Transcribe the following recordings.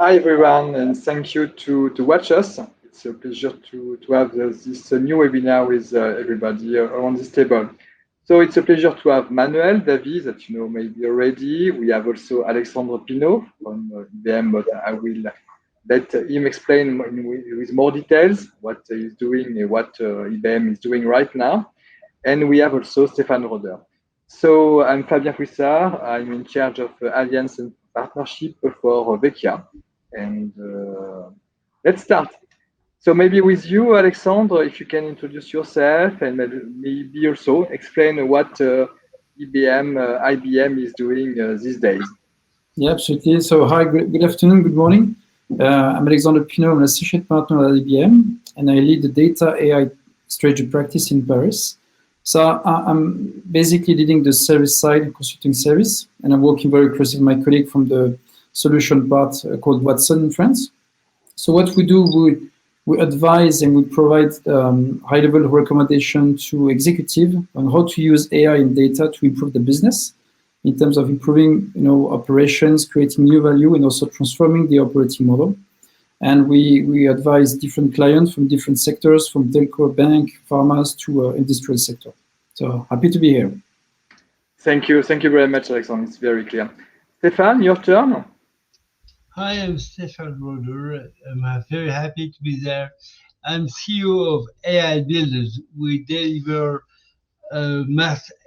Hi everyone, and thank you to watch us. It's a pleasure to have this new webinar with everybody around this table. So it's a pleasure to have Manuel David, that you know maybe already. We have also Alexandre Pinault from IBM, but I will let him explain with more details what he's doing and what IBM is doing right now. And we have also Stéphane Roder. So I'm Fabien Fouissard. I'm in charge of Alliance and Partnership for Vecchia. And let's start. So maybe with you, Alexandre, if you can introduce yourself and maybe also explain what IBM is doing these days. Yeah, absolutely. So hi, good afternoon, good morning. I'm Alexandre Pinault, I'm an associate partner at IBM, and I lead the data AI strategy practice in Paris. So I'm basically leading the service side, consulting service, and I'm working very closely with my colleague from the solution part called Watson in France. So what we do, we advise and we provide high-level recommendation to executive on how to use AI and data to improve the business in terms of improving, operations, creating new value, and also transforming the operating model. And we advise different clients from different sectors, from telco, bank, pharmas to industrial sector. So happy to be here. Thank you very much, Alexandre. It's very clear. Stéphane, your turn. Hi, I'm Stéphane Roder. I'm very happy to be there. I'm CEO of AI Builders. We deliver a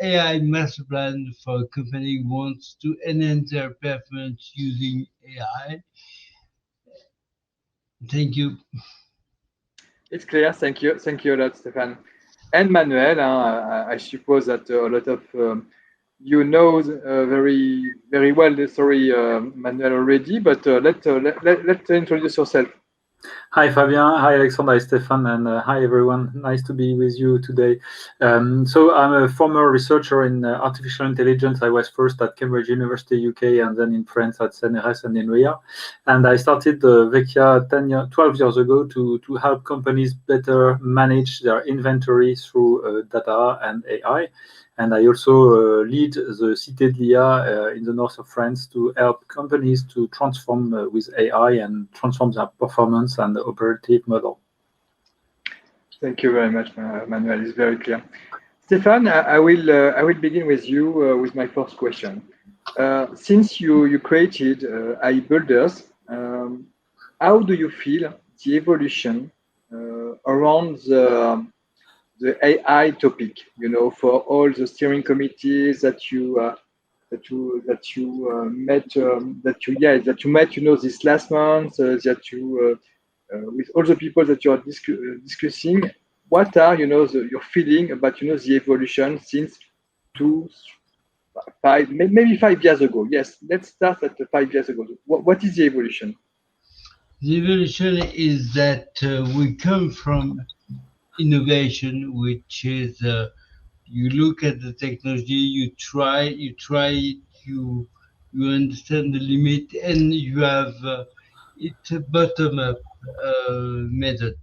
AI master plan for a company who wants to enhance their performance using AI. Thank you. It's clear. Thank you a lot, Stéphane. And Manuel, I suppose that a lot of you know very well the story, Manuel, already, but let's introduce yourself. Hi Fabien, hi Alexandre, hi Stéphane, and hi everyone. Nice to be with you today. So I'm a former researcher in artificial intelligence. I was first at Cambridge University, UK, and then in France at CNRS and INRIA. And I started Vecchia 12 years ago to help companies better manage their inventory through data and AI. And I also lead the Cité de l'IA in the north of France to help companies to transform with AI and transform their performance and the operative model. Thank you very much, Manuel. It's very clear. Stéphane, I will begin with you with my first question. Since you created AI Builders, how do you feel the evolution around the AI topic? For all the steering committees that you met, this last month, that you with all the people that you are discussing, what are your feeling about the evolution since 5 years ago? Yes, let's start at 5 years ago. What is the evolution? The evolution is that we come from innovation, which is you look at the technology, you try it, you understand the limit, and you have it's a bottom-up method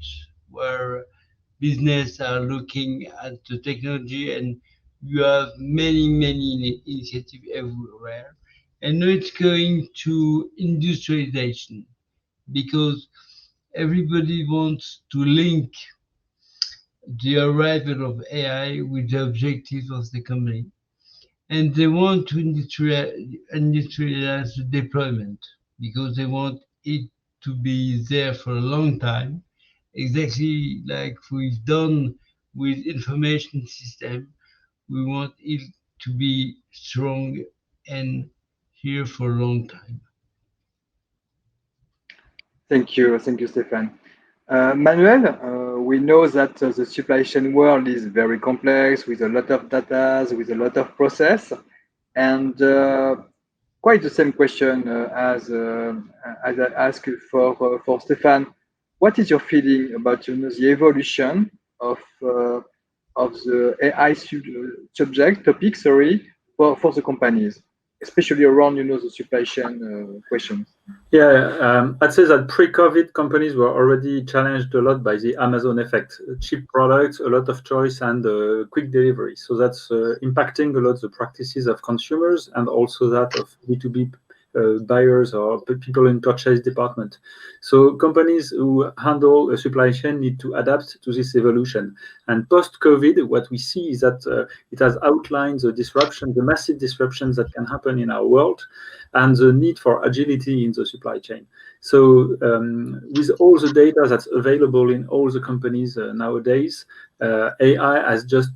where business are looking at the technology, and you have many initiatives everywhere. And now it's going to industrialization because everybody wants to link the arrival of AI with the objectives of the company. And they want to industrialize the deployment because they want it to be there for a long time, exactly like we've done with information system. We want it to be strong and here for a long time. Thank you, Stéphane. Manuel, we know that the supply chain world is very complex with a lot of data, with a lot of process, and quite the same question as I asked for Stéphane. What is your feeling about the evolution of the AI subject topic? For the companies, especially around the supply chain questions. Yeah, I'd say that pre-COVID companies were already challenged a lot by the Amazon effect. Cheap products, a lot of choice, and quick delivery. So that's impacting a lot the practices of consumers and also that of B2B buyers or people in purchase department. So companies who handle a supply chain need to adapt to this evolution. And post-COVID, what we see is that it has outlined the disruption, the massive disruptions that can happen in our world, and the need for agility in the supply chain. So with all the data that's available in all the companies nowadays, AI has just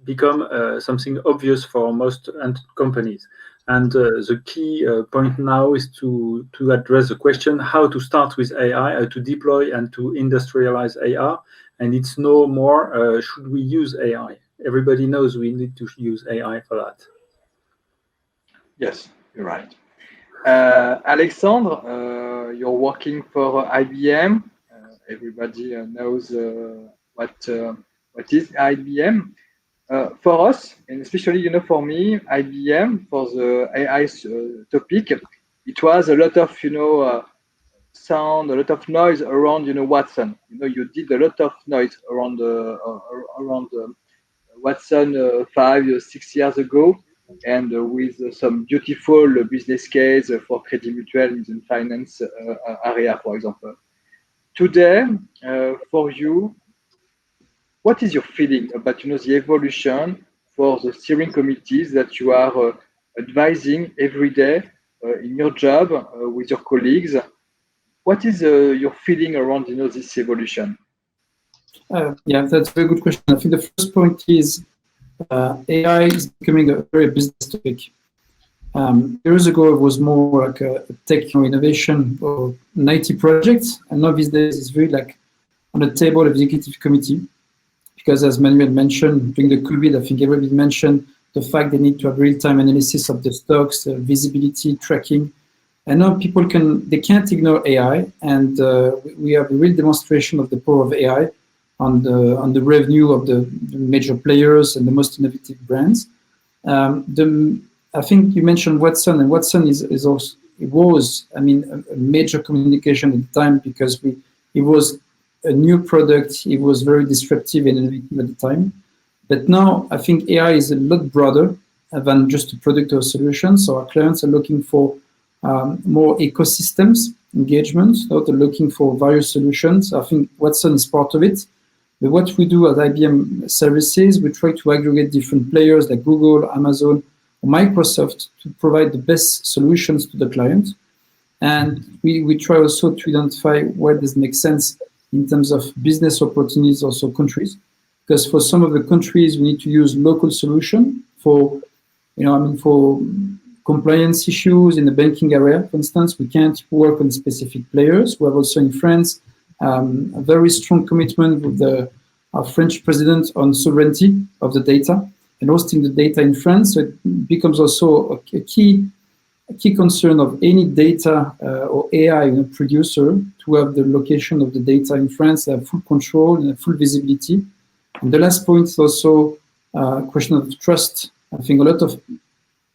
become something obvious for most companies. And the key point now is to address the question how to start with AI, how to deploy and to industrialize AI. And it's no more should we use AI. Everybody knows we need to use AI for that. Yes, you're right. Alexandre, you're working for IBM. Everybody knows what is IBM. For us, and especially for me, IBM for the AI topic, it was a lot of sound, a lot of noise around Watson. You did a lot of noise around Watson 5 or 6 years ago, and with some beautiful business case for Crédit Mutuel in the finance area, for example. Today, for you, what is your feeling about the evolution for the steering committees that you are advising every day in your job with your colleagues? What is your feeling around this evolution? Yeah, that's a very good question. I think the first point is AI is becoming a very business topic. Years ago, it was more like a tech innovation or an IT project, and now these days it's very like on the table of the executive committee. Because as Manuel mentioned, during the COVID, I think everybody mentioned the fact they need to have real-time analysis of the stocks, visibility, tracking. And now people can't ignore AI, and we have a real demonstration of the power of AI on the revenue of the major players and the most innovative brands. I think you mentioned Watson, and Watson was a major communication at the time because it was a new product. It was very disruptive and innovative at the time. But now I think AI is a lot broader than just a product or solution. So our clients are looking for more ecosystems engagement. So they're looking for various solutions. I think Watson is part of it. But what we do at IBM Services, we try to aggregate different players like Google, Amazon, or Microsoft to provide the best solutions to the client. And we try also to identify where this makes sense in terms of business opportunities, also countries. Because for some of the countries, we need to use local solution for compliance issues in the banking area, for instance. We can't work on specific players. We have also in France a very strong commitment with our French president on sovereignty of the data and hosting the data in France. So it becomes also a key concern of any data or AI producer to have the location of the data in France, have full control and full visibility. And the last point is also a question of trust. I think a lot of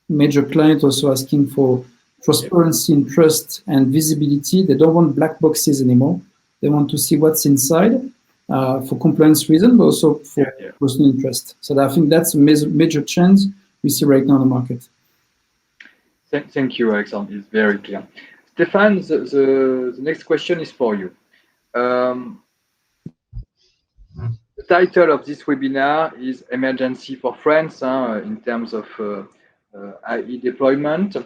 major clients also asking for transparency and trust and visibility. They don't want black boxes anymore. They want to see what's inside for compliance reasons, but also for personal interest. So I think that's a major change we see right now in the market. Thank you, Alexandre. It's very clear. Stéphane, the next question is for you. The title of this webinar is Emergency for France in terms of AI deployment.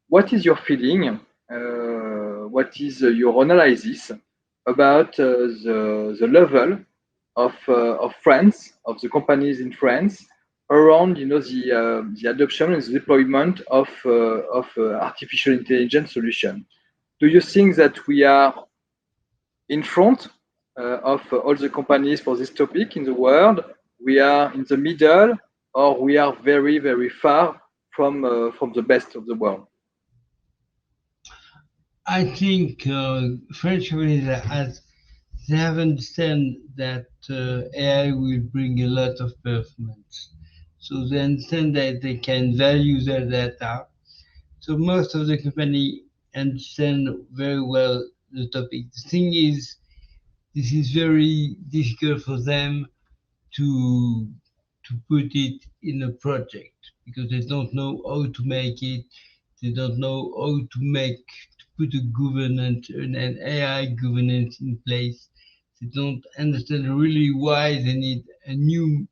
What is your feeling? What is your analysis about the level of France, of the companies in France, around the adoption and the deployment of artificial intelligence solution? Do you think that we are in front of all the companies for this topic in the world? We are in the middle, or we are very, very far from the best of the world? I think French companies they have understand that AI will bring a lot of performance. So they understand that they can value their data. So most of the company understand very well the topic. The thing is, this is very difficult for them to put it in a project because they don't know how to make it They don't know how to put a governance, an AI governance in place. They don't understand really why they need a new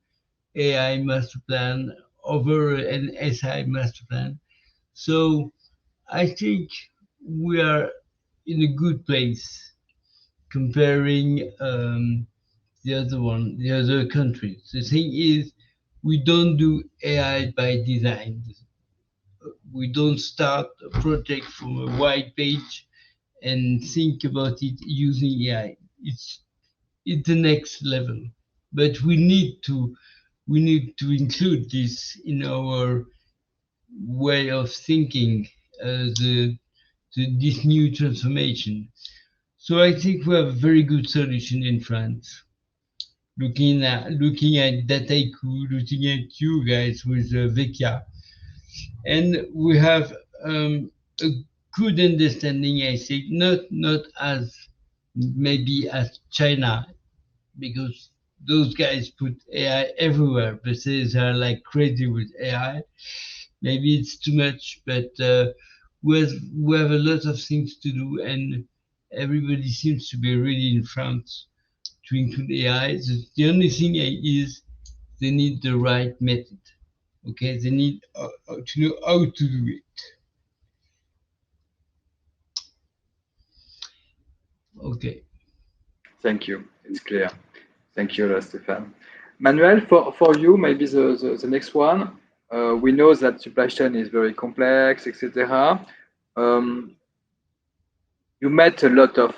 AI master plan over an SI master plan. So I think we are in a good place comparing the other countries. The thing is, we don't do AI by design. We don't start a project from a white page and think about it using AI. It's the next level, but we need to include this in our way of thinking, this new transformation. So I think we have a very good solution in France. Looking at Dataiku, looking at you guys with Vecchia, and we have a good understanding. I think not as maybe as China, because those guys put AI everywhere, but they are like crazy with AI. Maybe it's too much, but we have a lot of things to do, and everybody seems to be ready in France to include AI. The only thing is they need the right method. Okay, they need to know how to do it. Okay. Thank you. It's clear. Thank you, Stéphane. Manuel, for you, maybe the next one. We know that supply chain is very complex, etc. You met a lot of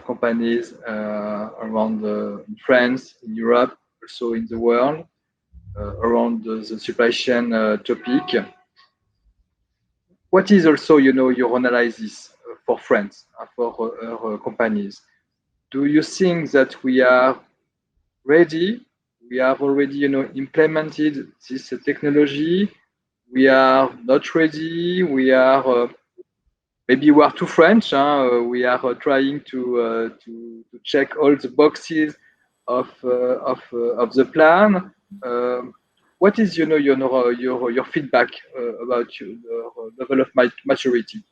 companies around in France, in Europe, also in the world, around the supply chain topic. What is also, your analysis for France, for companies? Do you think that we are ready? We have already, implemented this technology. We are not ready. We are maybe we are too French. We are trying to check all the boxes of the plan. What is your feedback about your level of maturity?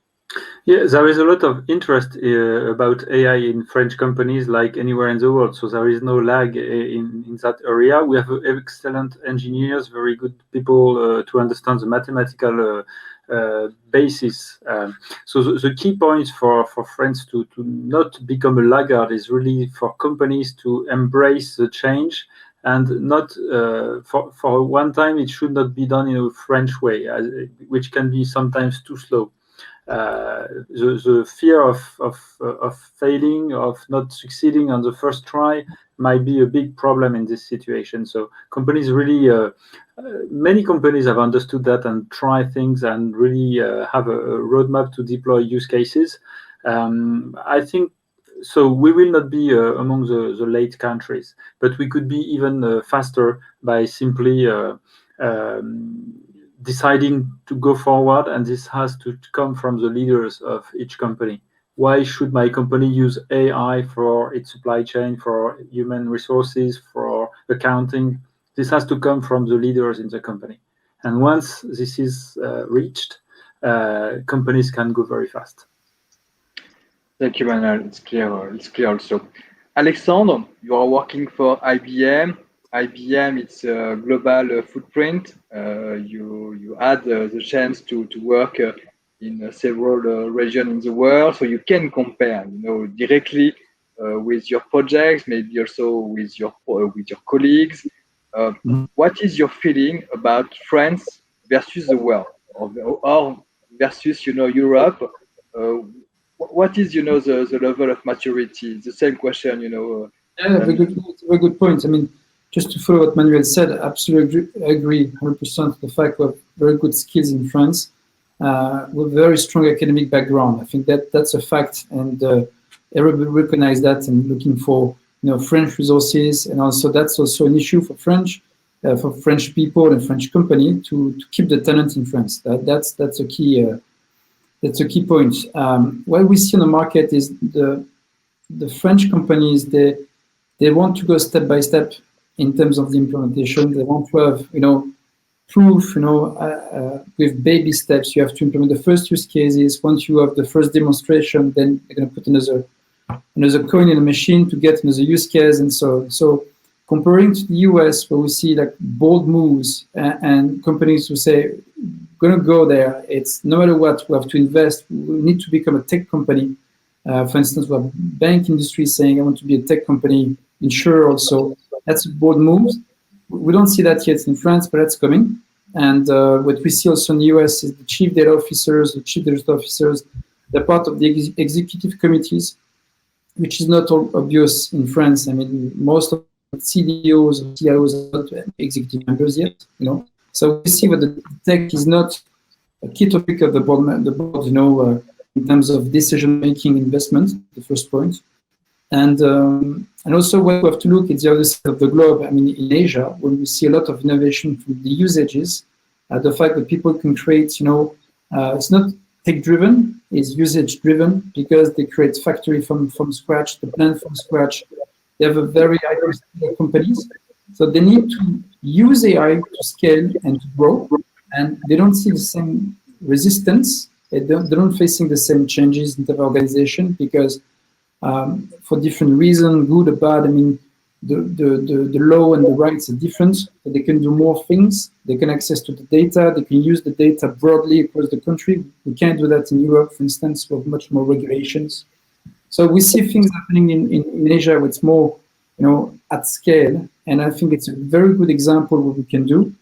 Yeah, there is a lot of interest about AI in French companies, like anywhere in the world. So there is no lag in that area. We have excellent engineers, very good people to understand the mathematical basis. So the key points for France to not become a laggard is really for companies to embrace the change, and not for one time it should not be done in a French way, which can be sometimes too slow. The fear of failing, of not succeeding on the first try, might be a big problem in this situation. So companies really, many companies have understood that and try things and really have a roadmap to deploy use cases. I think so. We will not be among the late countries, but we could be even faster by simply deciding to go forward, and this has to come from the leaders of each company. Why should my company use AI for its supply chain, for human resources, for accounting? This has to come from the leaders in the company. And once this is reached, companies can go very fast. Thank you, Manuel. It's clear. It's clear also. Alexandre, you are working for IBM. IBM, it's a global footprint. You had the chance to work in several regions in the world, so you can compare, directly with your projects, maybe also with your colleagues. What is your feeling about France versus the world, or versus Europe? What is the level of maturity? The same question, Yeah, very good point. I mean, just to follow what Manuel said, absolutely agree 100% the fact we have very good skills in France with very strong academic background. I think that's a fact, and everybody recognize that and looking for French resources, and also that's also an issue for French people and French company to keep the talent in France. That's a key point. What we see on the market is the French companies, they want to go step by step in terms of the implementation. They want to have proof, with baby steps. You have to implement the first use cases. Once you have the first demonstration, then you're going to put another coin in the machine to get another use case, and so on. So comparing to the US, where we see like bold moves and companies who say, going to go there, it's no matter what, we have to invest. We need to become a tech company. For instance, we have bank industry saying, I want to be a tech company, insurer also. That's a bold move. We don't see that yet in France, but that's coming. And what we see also in the US is the chief data officers, the chief digital officers, they're part of the executive committees, which is not obvious in France. I mean, most of CDOs or CIOs are not executive members yet, So we see that the tech is not a key topic of the board, in terms of decision-making investment, the first point. And also what we have to look at the other side of the globe. I mean, in Asia, when we see a lot of innovation from the usages, the fact that people can create, it's not tech-driven, it's usage-driven, because they create factory from scratch, the plant from scratch. They have a very high companies, so they need to use AI to scale and to grow, and they don't see the same resistance. They don't facing the same changes in the organization because for different reasons, good or bad. I mean, the law and the rights are different. They can do more things. They can access to the data. They can use the data broadly across the country. We can't do that in Europe, for instance. We have much more regulations. So we see things happening in Asia where it's more, at scale. And I think it's a very good example of what we can do.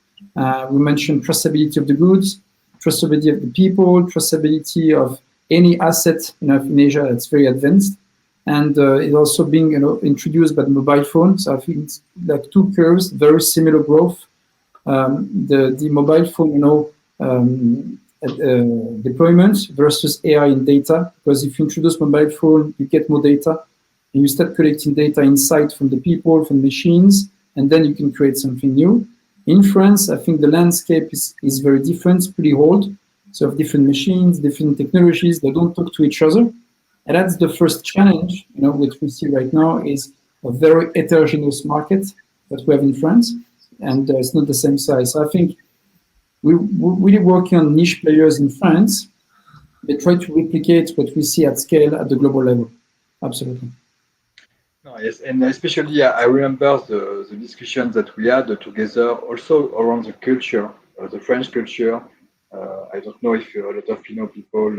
We mentioned traceability of the goods, traceability of the people, traceability of any asset, in Asia that's very advanced. And it's also being, introduced by the mobile phone. So I think it's like two curves, very similar growth. The mobile phone, deployment versus AI in data, because if you introduce mobile phone, you get more data, and you start collecting data insight from the people, from machines, and then you can create something new. In France, I think the landscape is very different, it's pretty old. So you have different machines, different technologies, they don't talk to each other. And that's the first challenge, which we see right now is a very heterogeneous market that we have in France, and it's not the same size. So I think we're really working on niche players in France. They try to replicate what we see at scale at the global level. Absolutely. No, yes, and especially I remember the discussions that we had together also around the culture, the French culture. I don't know if a lot of people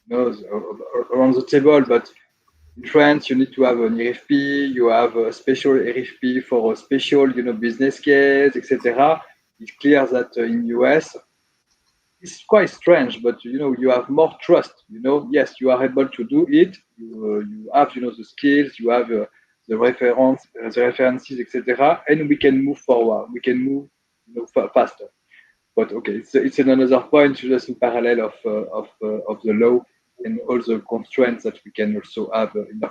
knows around the table, but in France you need to have an RFP. You have a special RFP for a special, business case, etc. It's clear that in US it's quite strange, but you have more trust. Yes, you are able to do it. You have the skills, you have the references, etc. And we can move forward. We can move faster. But okay, it's another point just in parallel of the law and all the constraints that we can also have in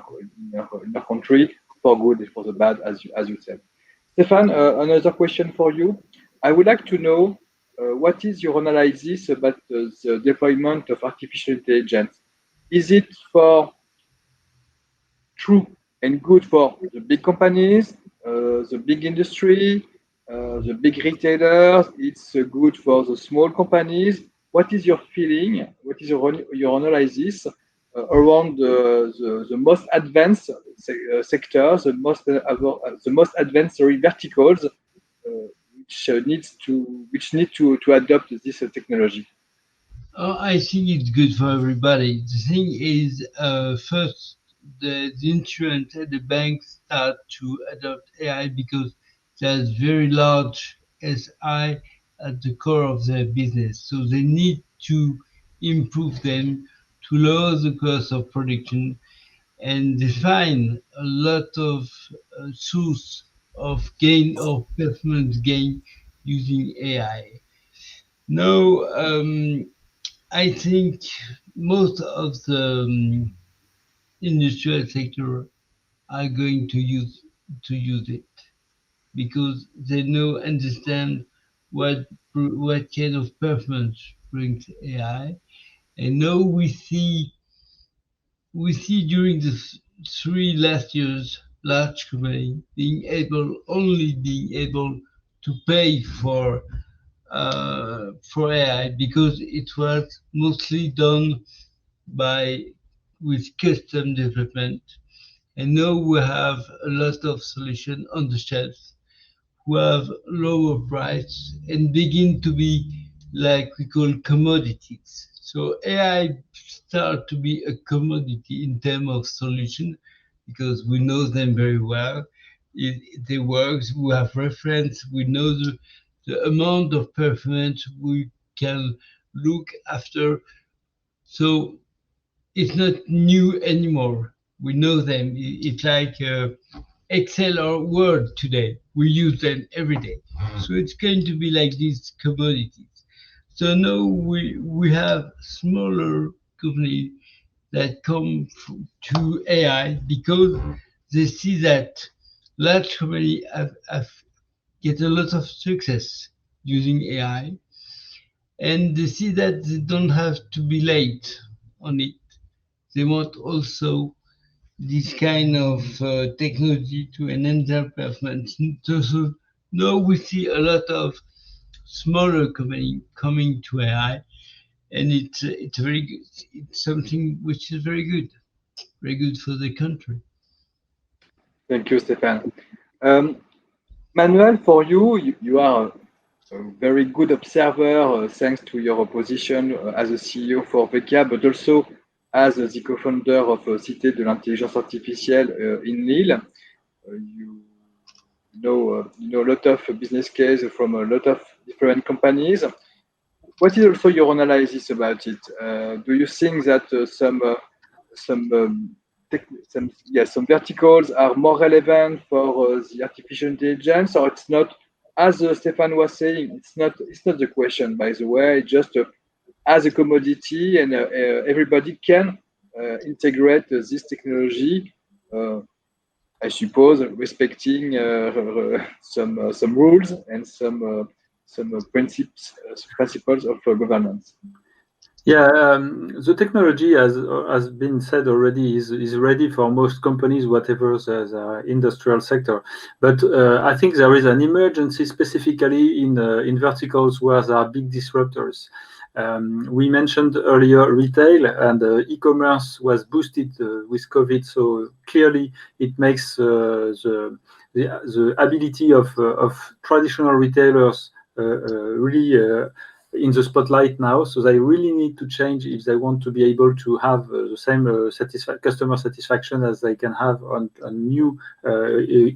our country, for good and for the bad, as you said. Stefan, another question for you. I would like to know what is your analysis about the deployment of artificial intelligence? Is it for true and good for the big companies, the big industry, the big retailers? It's good for the small companies. What is your feeling? What is your analysis around the most advanced sectors, the most advanced verticals, which need to adopt this technology? I think it's good for everybody. The thing is, first, the insurance and the banks start to adopt AI because there's very large SI at the core of their business. So they need to improve them to lower the cost of production and define a lot of source of gain or performance gain using AI. Now, I think most of the industrial sector are going to use it because they understand what kind of performance brings AI. And now we see during the 3 last years, large company only being able to pay for for AI, because it was mostly done with custom development. And now we have a lot of solutions on the shelf who have lower price and begin to be like we call commodities. So AI start to be a commodity in terms of solution because we know them very well. They work, we have reference, we know the amount of performance we can look after. So it's not new anymore. We know them. It's like Excel or Word today. We use them every day. So it's going to be like these commodities. So now we have smaller companies that come to AI because they see that large companies have get a lot of success using AI, and they see that they don't have to be late on it. They want also this kind of technology to enhance their performance. So now we see a lot of smaller companies coming to AI, and it's very good. It's something which is very good for the country. Thank you, Stéphane. Manuel, for you are a very good observer thanks to your position as a CEO for VECA, but also as the co-founder of Cité de l'Intelligence Artificielle in Lille. You know a lot of business cases from a lot of different companies. What is also your analysis about it? Do you think that some verticals are more relevant for the artificial intelligence, or it's not? As Stéphane was saying, it's not the question, by the way. It's just as a commodity, and everybody can integrate this technology. I suppose respecting some rules and some principles of governance. Yeah, the technology, has been said already, is ready for most companies, whatever the industrial sector. But I think there is an emergency specifically in verticals where there are big disruptors. We mentioned earlier retail, and e-commerce was boosted with COVID. So clearly, it makes the ability of traditional retailers really in the spotlight now. So they really need to change if they want to be able to have the same customer satisfaction as they can have on new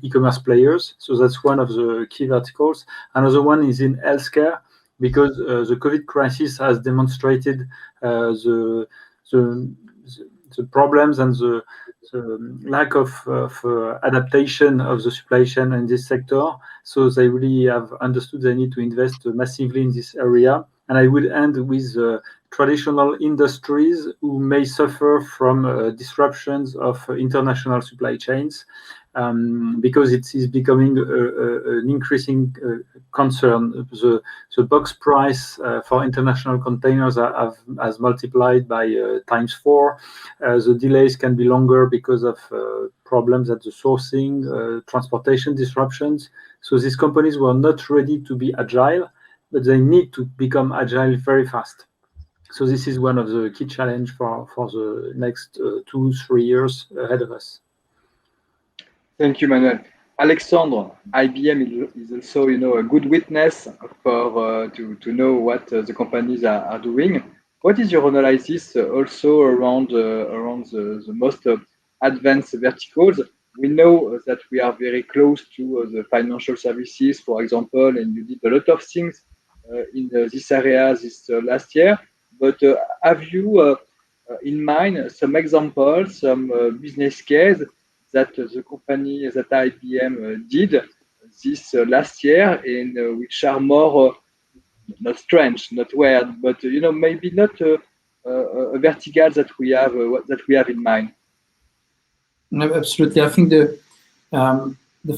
e-commerce players. So that's one of the key verticals. Another one is in healthcare, because the COVID crisis has demonstrated the problems and the lack of adaptation of the supply chain in this sector. So they really have understood they need to invest massively in this area. And I will end with traditional industries who may suffer from disruptions of international supply chains, because it is becoming an increasing concern. The box price for international containers has multiplied by ×4. The delays can be longer because of problems at the sourcing, transportation disruptions. So these companies were not ready to be agile, but they need to become agile very fast. So this is one of the key challenges for the next 2-3 years ahead of us. Thank you, Manuel. Alexandre, IBM is also, a good witness for to know what the companies are doing. What is your analysis also around the most advanced verticals? We know that we are very close to the financial services, for example, and you did a lot of things in this area this last year. But have you in mind some examples, some business case that the company that IBM did this last year, and which are more not strange, not weird, but maybe not a vertical that we have in mind? No, absolutely. I think the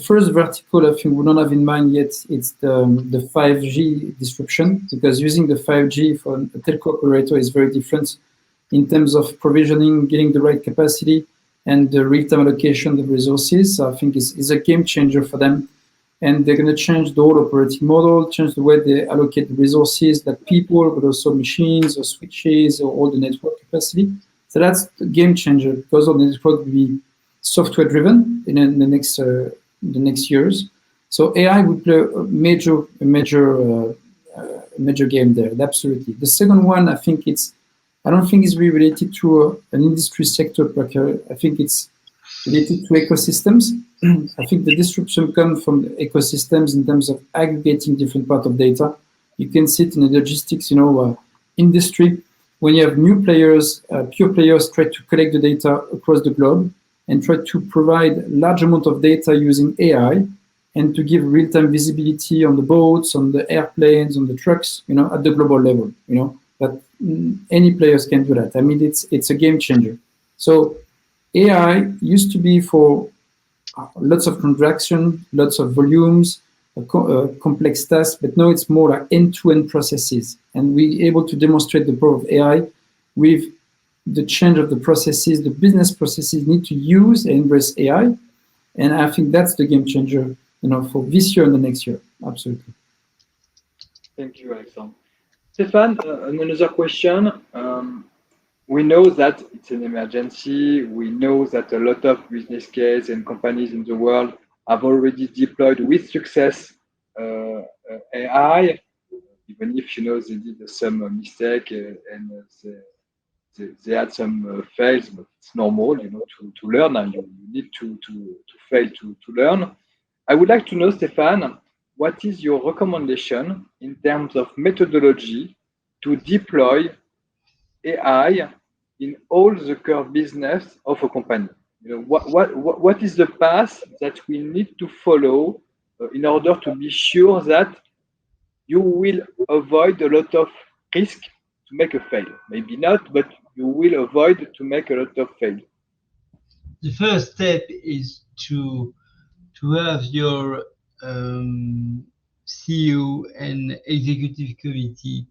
first vertical I think we don't have in mind yet, it's the 5G disruption, because using the 5G for a telco operator is very different in terms of provisioning, getting the right capacity, and the real-time allocation of resources. So I think it's a game changer for them. and they're going to change the whole operating model, change the way they allocate the resources, like people, but also machines or switches or all the network capacity. So that's the game changer, because all the network will be software driven in the next years. So AI will play a major game there. Absolutely. The second one, I don't think it's really related to an industry sector. I think it's related to ecosystems. I think the disruption comes from the ecosystems in terms of aggregating different parts of data. You can see it in the logistics, industry. When you have new players, pure players try to collect the data across the globe and try to provide large amount of data using AI and to give real-time visibility on the boats, on the airplanes, on the trucks, at the global level, that any players can do that. I mean, it's a game changer. So AI used to be for lots of transaction, lots of volumes, complex tasks, but now it's more like end-to-end processes. And we're able to demonstrate the power of AI with the change of the processes. The business processes need to use and embrace AI. And I think that's the game changer, for this year and the next year. Absolutely. Thank you, Alexandre. Stéphane, another question. We know that it's an emergency. We know that a lot of business cases and companies in the world have already deployed with success AI, even if they did some mistake and they had some fails, but it's normal, to learn, and you need to fail to learn. I would like to know, Stéphane, what is your recommendation in terms of methodology to deploy AI in all the core business of a company? What is the path that we need to follow in order to be sure that you will avoid a lot of risk to make a fail? Maybe not, but you will avoid to make a lot of fail. The first step is to have your CEO and executive committee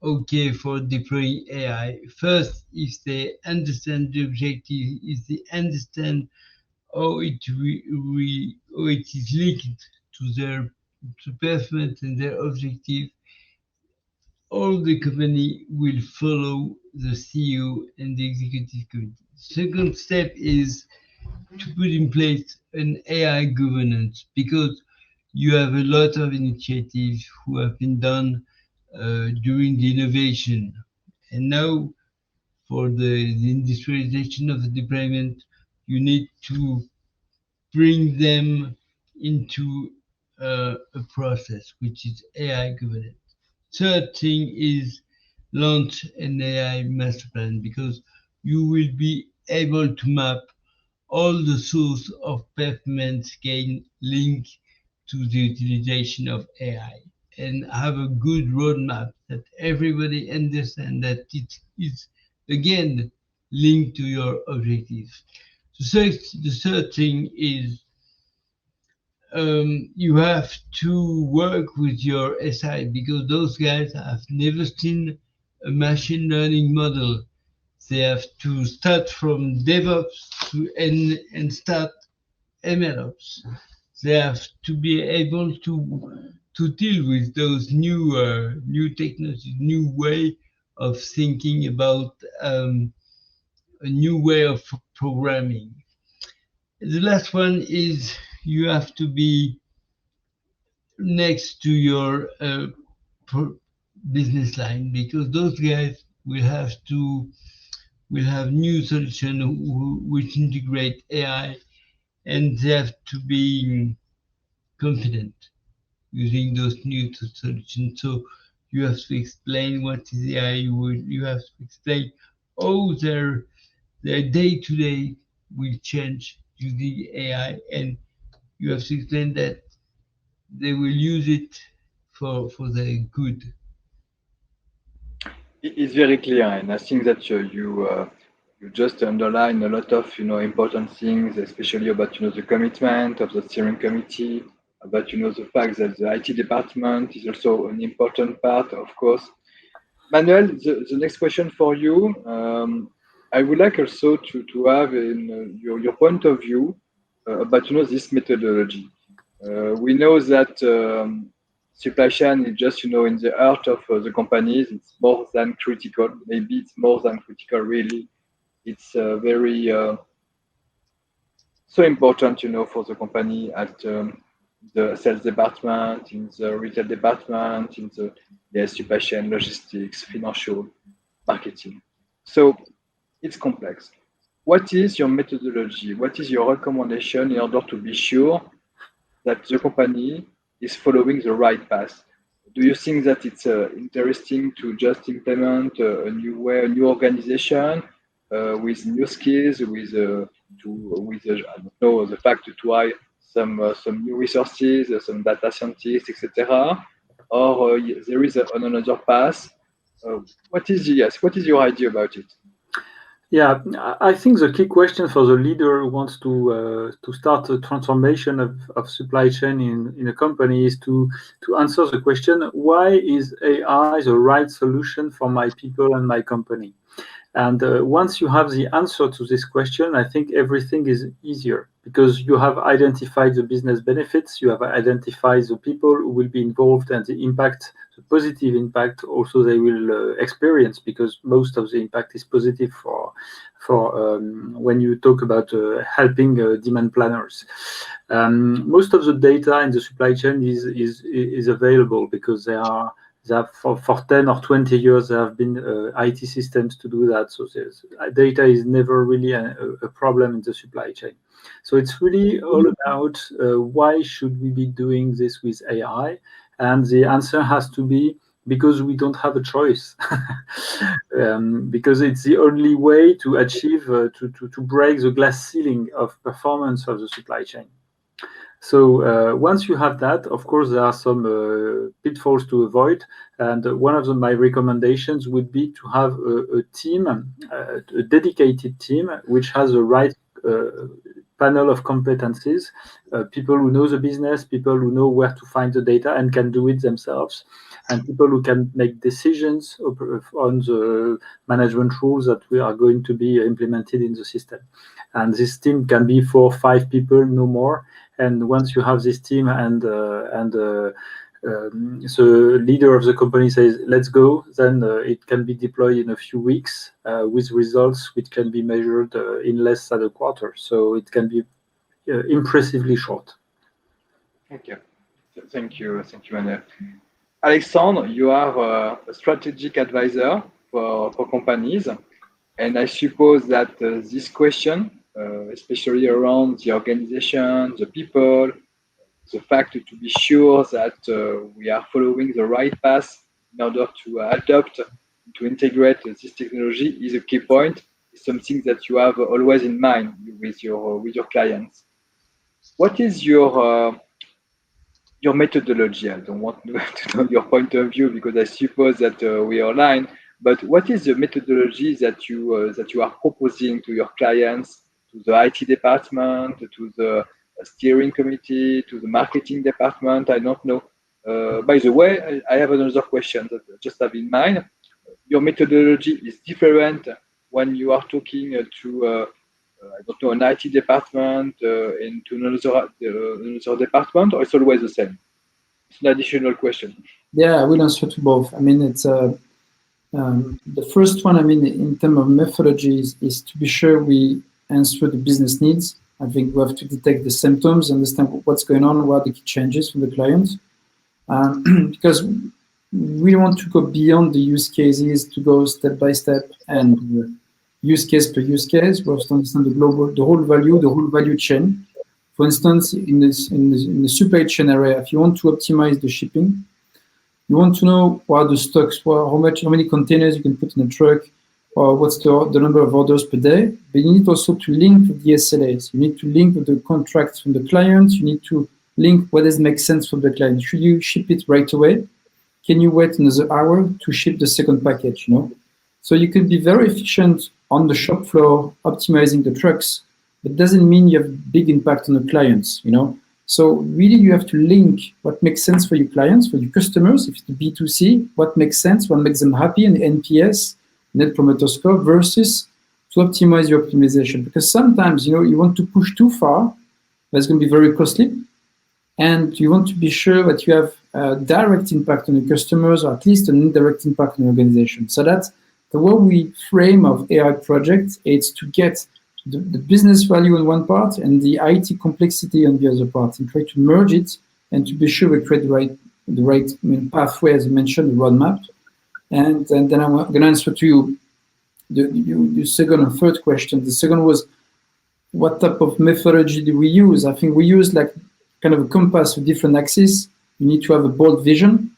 okay for deploying AI. First, if they understand the objective, if they understand how it is linked to their performance and their objective, all the company will follow the CEO and the executive committee. Second step is to put in place an AI governance, because you have a lot of initiatives who have been done during the innovation. And now for the industrialization of the deployment, you need to bring them into a process, which is AI governance. Third thing is launch an AI master plan, because you will be able to map all the source of performance gain linked to the utilization of AI, and have a good roadmap that everybody understands that it is again linked to your objective. The third thing is you have to work with your SI, because those guys have never seen a machine learning model. They have to start from DevOps and start MLOps. They have to be able to deal with those new technologies, new way of thinking about a new way of programming. The last one is you have to be next to your business line, because those guys will have new solutions which integrate AI, and they have to be confident using those new solutions. So you have to explain what is AI. You have to explain how their day-to-day will change using AI, and you have to explain that they will use it for their good. It's very clear, and I think that you just underline a lot of important things, especially about the commitment of the steering committee, about the fact that the IT department is also an important part, of course. Manuel, the next question for you. I would like also to have in your point of view about this methodology. We know that supply chain is just, in the heart of the companies. It's more than critical. Maybe it's more than critical, really. It's very so important, for the company at the sales department, in the retail department, in the supply chain, logistics, financial, marketing. So it's complex. What is your methodology? What is your recommendation in order to be sure that the company is following the right path? Do you think that it's interesting to just implement a new way, a new organization with new skills, with I don't know, the fact to hire some new resources, some data scientists, etc., or there is another path? What is your idea about it? Yeah, I think the key question for the leader who wants to start a transformation of supply chain in a company is to answer the question, why is AI the right solution for my people and my company? And once you have the answer to this question, I think everything is easier because you have identified the business benefits, you have identified the people who will be involved and the impact, the positive impact also they will experience, because most of the impact is positive for when you talk about helping demand planners. Most of the data in the supply chain is available because for 10 or 20 years, there have been IT systems to do that. So data is never really a problem in the supply chain. So it's really all about why should we be doing this with AI? And the answer has to be because we don't have a choice. Because it's the only way to achieve, to break the glass ceiling of performance of the supply chain. So once you have that, of course, there are some pitfalls to avoid. And one of my recommendations would be to have a team, a dedicated team, which has the right panel of competencies, people who know the business, people who know where to find the data and can do it themselves, and people who can make decisions on the management rules that we are going to be implemented in the system. And this team can be 4 or 5 people, no more. And once you have this team and the leader of the company says, let's go, then it can be deployed in a few weeks with results which can be measured in less than a quarter. So it can be impressively short. Okay. Thank you, Manuel. Alexandre, you are a strategic advisor for companies. And I suppose that this question, especially around the organization, the people, the fact to be sure that we are following the right path in order to adopt, to integrate this technology is a key point. It's something that you have always in mind with your clients. What is your methodology? I don't want to know your point of view because I suppose that we are aligned. But what is the methodology that you are proposing to your clients, to the IT department, to the steering committee, to the marketing department? I don't know. By the way, I have another question that I just have in mind. Your methodology is different when you are talking to I don't know, an IT department and to another department, or it's always the same? It's an additional question. Yeah, I will answer to both. I mean, it's the first one, I mean, in terms of methodologies, is to be sure we answer the business needs. I think we have to detect the symptoms, understand what's going on, what are the key changes from the client. Because we want to go beyond the use cases, to go step by step and use case per use case. We have to understand the whole value chain. For instance, in the supply chain area, if you want to optimize the shipping, you want to know what are the stocks, how many containers you can put in a truck, or what's the number of orders per day. But you need also to link with the SLAs. You need to link with the contracts from the client. You need to link what does make sense for the client. Should you ship it right away? Can you wait another hour to ship the second package? So you can be very efficient on the shop floor, optimizing the trucks, but doesn't mean you have big impact on the clients, So really you have to link what makes sense for your clients, for your customers, if it's B2C, what makes sense, what makes them happy, and NPS, Net Promoter Score, versus to optimize your optimization. Because sometimes, you want to push too far, that's going to be very costly. and you want to be sure that you have a direct impact on the customers, or at least an indirect impact on the organization. So that's the way we frame of AI project. It's to get the business value on one part and the IT complexity on the other part, and try to merge it and to be sure we create the right pathway, as you mentioned, the roadmap. And then I'm going to answer to you your second and third question. The second was, what type of methodology do we use? I think we use like kind of a compass with different axes. You need to have a bold vision,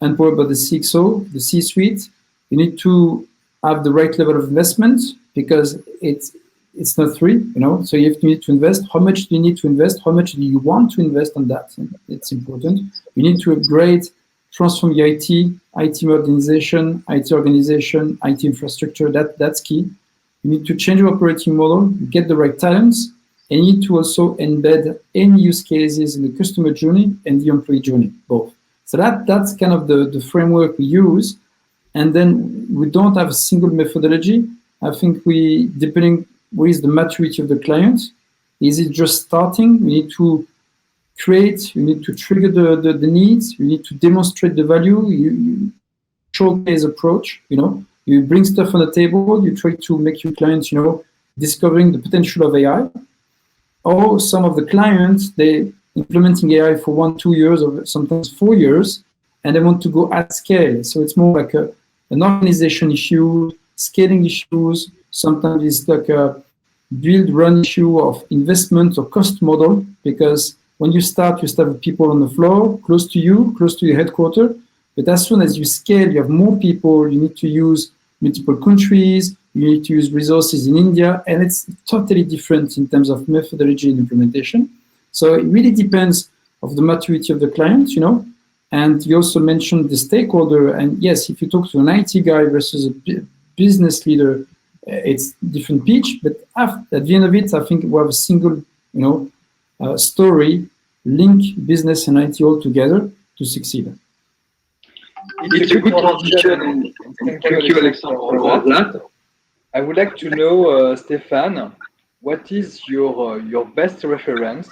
and powered by the CXO, the C-suite. You need to have the right level of investment, because it's not free, you know. So you need to invest. How much do you need to invest? How much do you want to invest on that? It's important. You need to upgrade, transform the IT modernization, IT organization, IT infrastructure. That's key. You need to change your operating model, get the right talents, and you need to also embed any use cases in the customer journey and the employee journey, both. So that's kind of the framework we use. And then we don't have a single methodology. I think depending what is the maturity of the client, is it just starting? We need to create, you need to trigger the needs, you need to demonstrate the value, you showcase approach, you know, you bring stuff on the table, you try to make your clients, you know, discovering the potential of AI. Or some of the clients, they implementing AI for 1-2 years or sometimes 4 years, and they want to go at scale. So it's more like an organization issue, scaling issues. Sometimes it's like a build-run issue of investment or cost model, because when you start with people on the floor, close to you, close to your headquarters. But as soon as you scale, you have more people, you need to use multiple countries, you need to use resources in India, and it's totally different in terms of methodology and implementation. So it really depends of the maturity of the client, you know. And you also mentioned the stakeholder. And yes, if you talk to an IT guy versus a business leader, it's different pitch. But at the end of it, I think we have a single, you know, story, link business and IT all together to succeed. It's a good transition. Thank you, Alexandre, for that. I would like to know, Stéphane, what is your best reference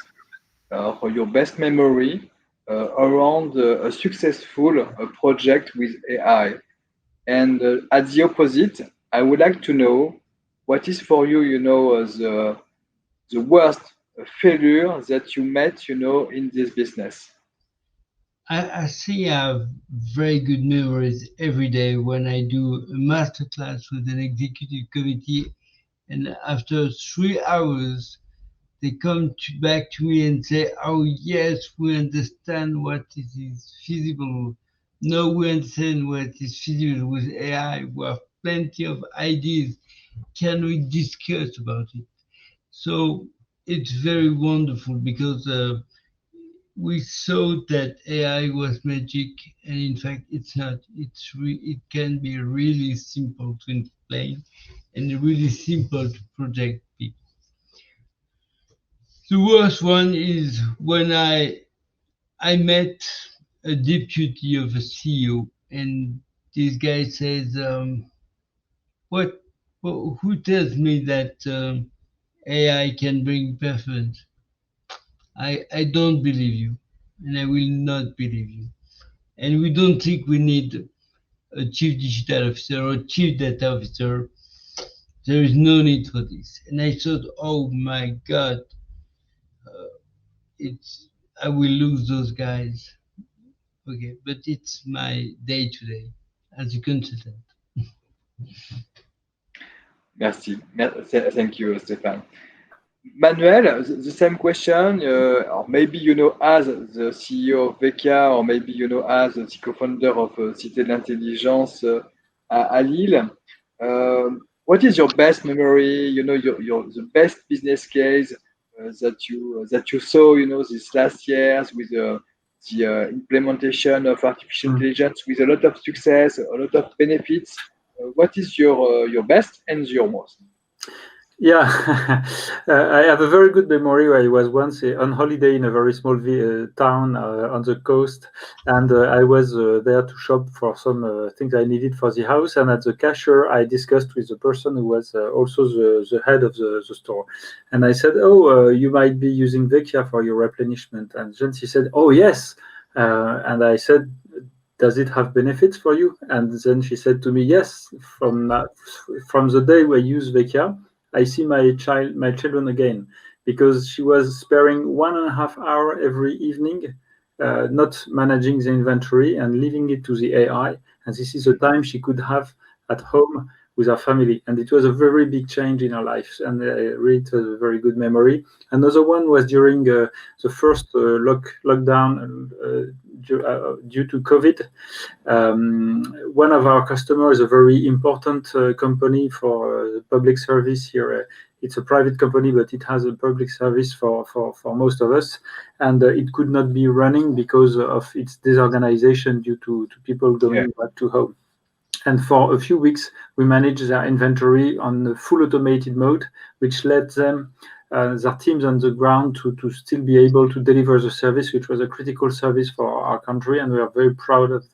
or your best memory around a successful project with AI? And at the opposite, I would like to know what is for you, you know, the worst failure that you met, you know, in this business. I think I have very good memories every day when I do a masterclass with an executive committee, and after 3 hours, they come back to me and say, "Oh yes, we understand what is feasible. No, we understand what is feasible with AI. We have plenty of ideas. Can we discuss about it?" So it's very wonderful, because we thought that AI was magic, and in fact, it's not. It can be really simple to explain and really simple to project people. The worst one is when I met a deputy of a CEO, and this guy says, who tells me that AI can bring performance? I don't believe you, and I will not believe you. And we don't think we need a chief digital officer or a chief data officer. There is no need for this. And I thought, oh my God, I will lose those guys. Okay, but it's my day to day as a consultant. Merci. Thank you, Stéphane. Manuel, the same question, or maybe you know as the CEO of Veka, or maybe you know as the co-founder of Cité de l'Intelligence à Lille. What is your best memory? You know, the best business case that you saw, you know, these last years with the implementation of artificial intelligence with a lot of success, a lot of benefits. What is your best and your most? Yeah, I have a very good memory. I was once on holiday in a very small town on the coast, and I was there to shop for some things I needed for the house. And at the cashier, I discussed with the person who was also the head of the store. And I said, "Oh, you might be using Vecchia for your replenishment." And then she said, "Oh, yes." And I said, "Does it have benefits for you?" And then she said to me, "Yes, from the day we use Vecchia, I see my children again, because she was sparing 1.5 hour every evening, not managing the inventory and leaving it to the AI. And this is the time she could have at home with her family. And it was a very big change in her life. And really, it was a very good memory. Another one was during the first lockdown due to COVID. One of our customers is a very important company for public service here. It's a private company, but it has a public service for most of us. And it could not be running because of its disorganization due to people going back to home. And for a few weeks, we managed their inventory on a full automated mode, which led them, their teams on the ground, to still be able to deliver the service, which was a critical service for our country. And we are very proud of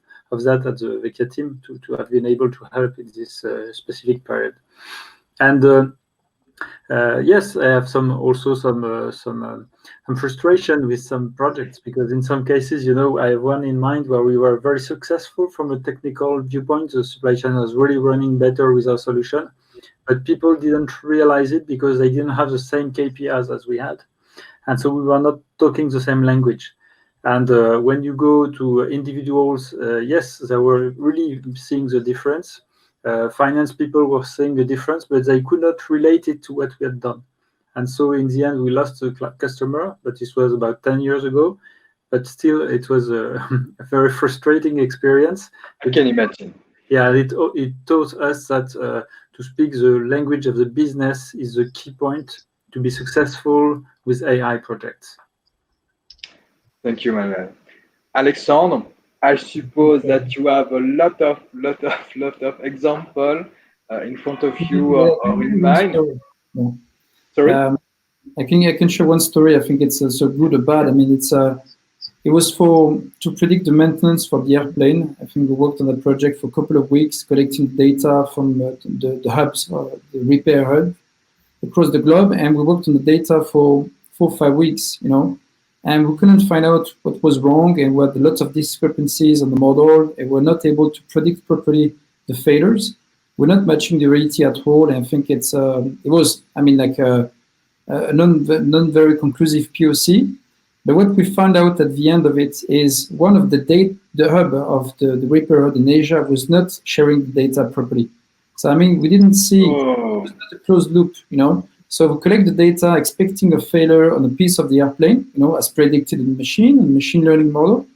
that at the Vecchia team to have been able to help in this specific period. And yes, I have some frustration with some projects, because in some cases, I have one in mind where we were very successful from a technical viewpoint. The supply chain was really running better with our solution, but people didn't realize it because they didn't have the same KPIs as we had. And so we were not talking the same language. And when you go to individuals, yes, they were really seeing the difference. Finance people were seeing the difference, but they could not relate it to what we had done. And so in the end, we lost the customer, but this was about 10 years ago. But still, it was a very frustrating experience. I can imagine. Yeah, it taught us that to speak the language of the business is the key point to be successful with AI projects. Thank you, Manuel. Alexandre, I suppose that you have a lot of example in front of you or in mind. Yeah. Sorry? I can share one story. I think it's so good or bad. I mean, it was to predict the maintenance for the airplane. I think we worked on that project for a couple of weeks, collecting data from the hubs, the repair hub across the globe, and we worked on the data for 4 or 5 weeks, and we couldn't find out what was wrong, and we had lots of discrepancies on the model, and we're not able to predict properly the failures. We're not matching the reality at all, and I think it was, I mean, like a non very conclusive POC. But what we found out at the end of it is one of the hub of the repair hub in Asia was not sharing the data properly. So I mean, we didn't see it was not a closed loop, So we collect the data expecting a failure on a piece of the airplane, as predicted in the machine learning model.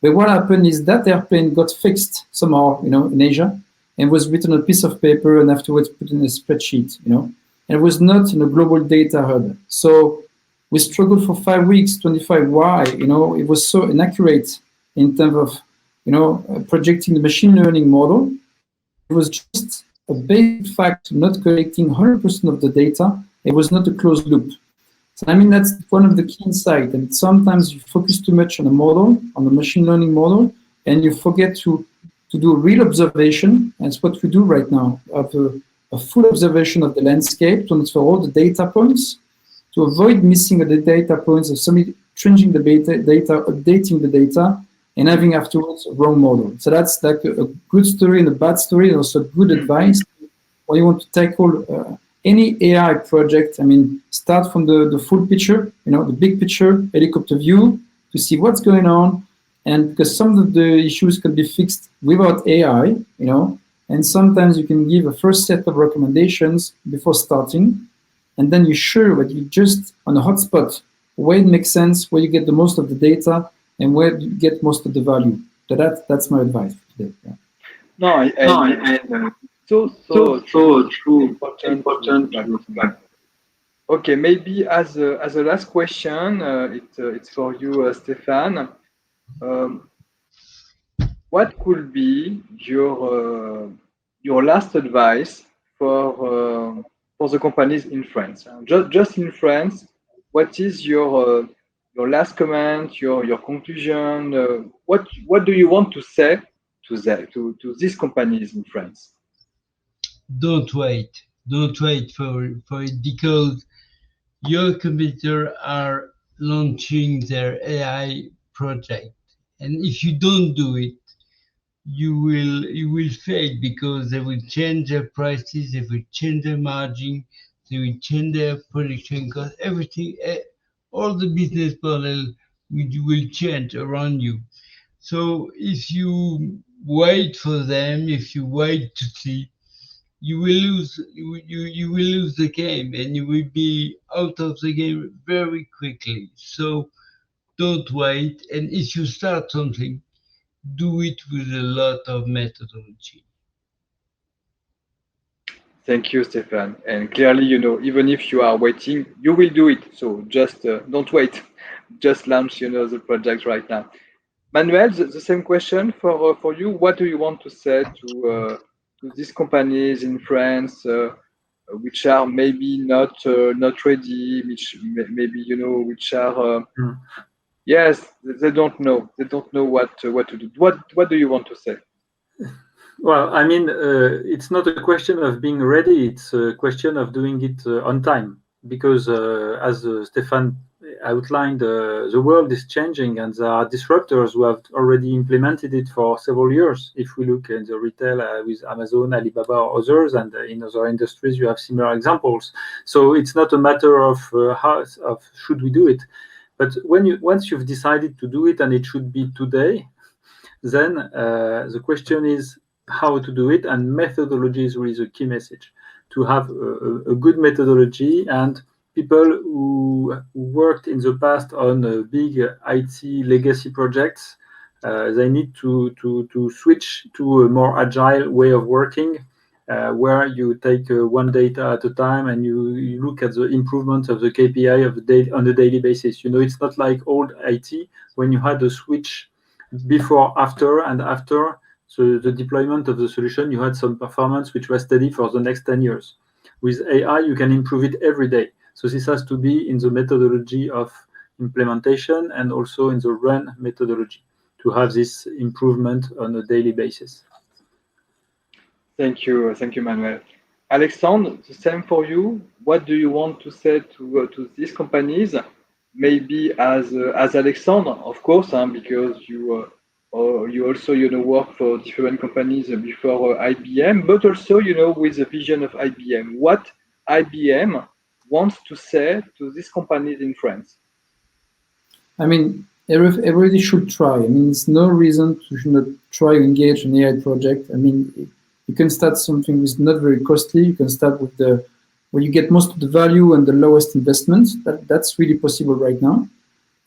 But what happened is that airplane got fixed somehow, in Asia, and was written on a piece of paper and afterwards put in a spreadsheet, and it was not in a global data hub. So we struggled for 5 weeks to identify why, it was so inaccurate in terms of, projecting the machine learning model. It was just a basic fact, not collecting 100% of the data. It was not a closed loop. So I mean, that's one of the key insights. And sometimes you focus too much on a model, on the machine learning model, and you forget to do real observation. That's what we do right now, of a full observation of the landscape, to transfer all the data points, to avoid missing the data points of somebody changing the data, updating the data, and having afterwards a wrong model. So that's like a good story and a bad story, and also good advice when you want to tackle any AI project. I mean, start from the full picture, the big picture, helicopter view, to see what's going on. And because some of the issues can be fixed without AI, and sometimes you can give a first set of recommendations before starting, and then you're sure that you just on a hotspot where it makes sense, where you get the most of the data, and where you get most of the value. So that's my advice today. Yeah. So true. Important. Okay, maybe as a last question, it's for you, Stéphane. What could be your last advice for for the companies in France. Just in France, what is your last comment, your conclusion? What do you want to say to these companies in France? Don't wait. Don't wait for it, because your competitors are launching their AI project, and if you don't do it, you will fail, because they will change their prices, they will change their margin, they will change their production cost, everything, all the business model will change around you. So if you wait for them, if you wait to see, you will lose. You will lose the game, and you will be out of the game very quickly. So don't wait. And if you start something, do it with a lot of methodology. Thank you, Stefan. And clearly, even if you are waiting, you will do it. So just don't wait. Just launch, the project right now. Manuel, the same question for you. What do you want to say to these companies in France, which are maybe not ready, which maybe which are yes, they don't know what to do. What do you want to say? Well, I mean, it's not a question of being ready. It's a question of doing it on time, because as Stefan outlined, the world is changing, and there are disruptors who have already implemented it for several years. If we look at the retail with Amazon, Alibaba, or others, and in other industries, you have similar examples. So it's not a matter of should we do it, but once you've decided to do it, and it should be today, then the question is how to do it, and methodology is really the key message. To have a good methodology, and people who worked in the past on big IT legacy projects, they need to switch to a more agile way of working, where you take one data at a time, and you look at the improvement of the KPI on a daily basis. It's not like old IT, when you had a switch before, after, and after the deployment of the solution, you had some performance which was steady for the next 10 years. With AI, you can improve it every day. So this has to be in the methodology of implementation, and also in the run methodology, to have this improvement on a daily basis. Thank you, Manuel. Alexandre, the same for you. What do you want to say to these companies? Maybe as Alexandre, of course, because you also work for different companies before IBM, but also with the vision of IBM. What IBM wants to say to these companies in France? I mean, everybody should try. I mean, there's no reason to not try to engage an AI project. I mean, you can start something with not very costly. You can start with where you get most of the value and the lowest investment. That's really possible right now.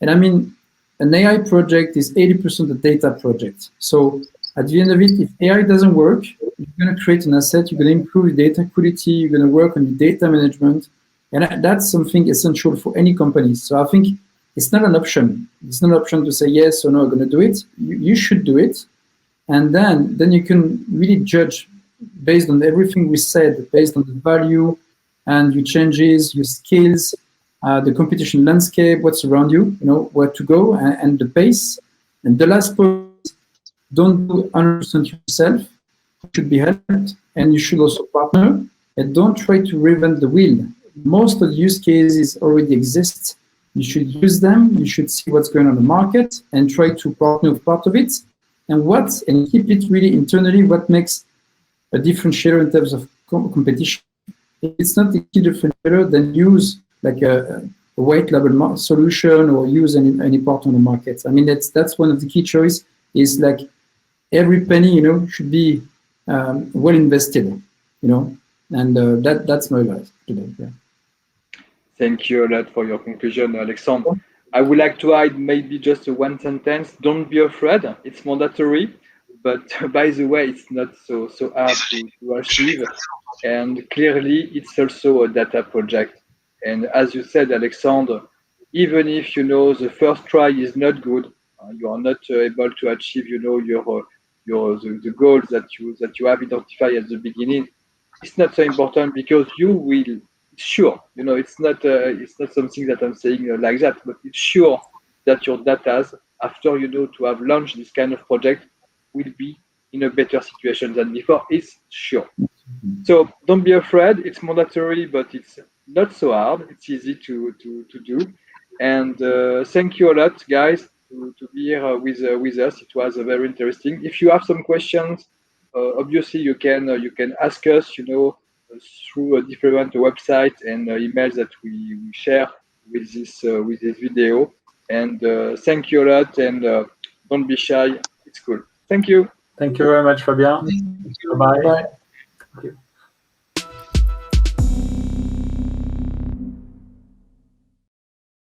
And I mean, an AI project is 80% a data project. So at the end of it, if AI doesn't work, you're going to create an asset, you're going to improve your data quality, you're going to work on your data management. And that's something essential for any company. So I think it's not an option. It's not an option to say yes or no, I'm going to do it. You should do it. And then you can really judge based on everything we said, based on the value and your changes, your skills, the competition landscape, what's around you, where to go, and the pace. And the last point, don't do 100% yourself. You should be helped, and you should also partner. And don't try to reinvent the wheel. Most of the use cases already exist. You should use them. You should see what's going on in the market and try to partner with part of it. And keep it really internally. What makes a differentiator in terms of competition? If it's not a key differentiator, then use like a white label solution, or use any part on the market. I mean, that's one of the key choice, is like every penny, should be well invested, and that's my advice today. Yeah. Thank you a lot for your conclusion, Alexandre. I would like to add maybe just one sentence. Don't be afraid. It's mandatory, but by the way, it's not so hard to achieve. And clearly, it's also a data project. And as you said, Alexandre, even if the first try is not good, you are not able to achieve the goals that you have identified at the beginning. it's not so important because you will, sure, it's not something that I'm saying like that, but it's sure that your data, after to have launched this kind of project, will be in a better situation than before. It's sure. So don't be afraid. It's mandatory, but it's not so hard. It's easy to do. And thank you a lot, guys, to be here with us. It was very interesting. If you have some questions, obviously you can ask us, through a different website and emails that we share with this video. And thank you a lot. And don't be shy. It's cool. Thank you. Thank you very much, Fabien. Thank you. Bye. Bye. Thank you.